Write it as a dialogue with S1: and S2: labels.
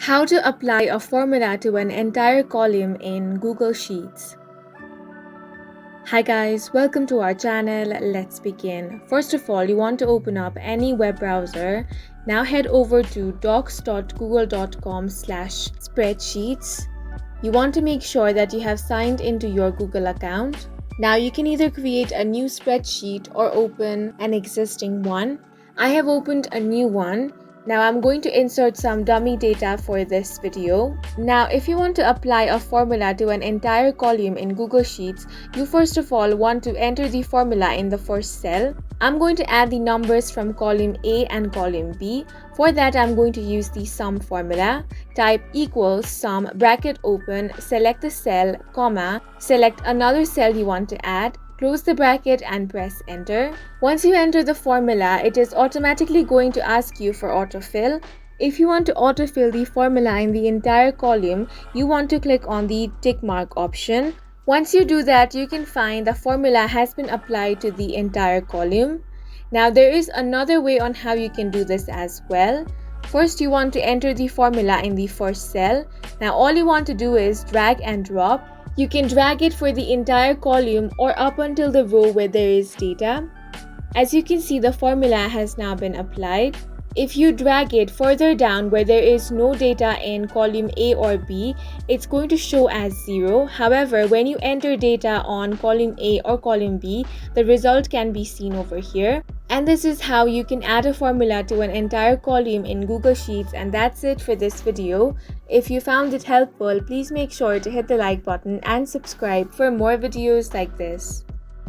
S1: How to apply a formula to an entire column in Google Sheets. Hi guys, welcome to our channel. Let's begin. First of all, you want to open up any web browser. Now head over to docs.google.com/spreadsheets. You want to make sure that you have signed into your Google account. Now you can either create a new spreadsheet or open an existing one. I have opened a new one. Now I'm going to insert some dummy data for this video. Now if you want to apply a formula to an entire column in Google Sheets, you first of all want to enter the formula in the first cell. I'm going to add the numbers from column A and column B. For that, I'm going to use the sum formula. Type equals sum bracket open, select the cell, comma, select another cell you want to add, close the bracket and press enter. Once you enter the formula, it is automatically going to ask you for autofill. If you want to autofill the formula in the entire column, you want to click on the tick mark option. Once you do that, you can find the formula has been applied to the entire column. Now there is another way on how you can do this as well. First, you want to enter the formula in the first cell. Now all you want to do is drag and drop. You can drag it for the entire column or up until the row where there is data. As you can see, the formula has now been applied. If you drag it further down where there is no data in column A or B, it's going to show as 0. However, when you enter data on column A or column B, the result can be seen over here. And this is how you can add a formula to an entire column in Google Sheets, and that's it for this video. If you found it helpful, please make sure to hit the like button and subscribe for more videos like this.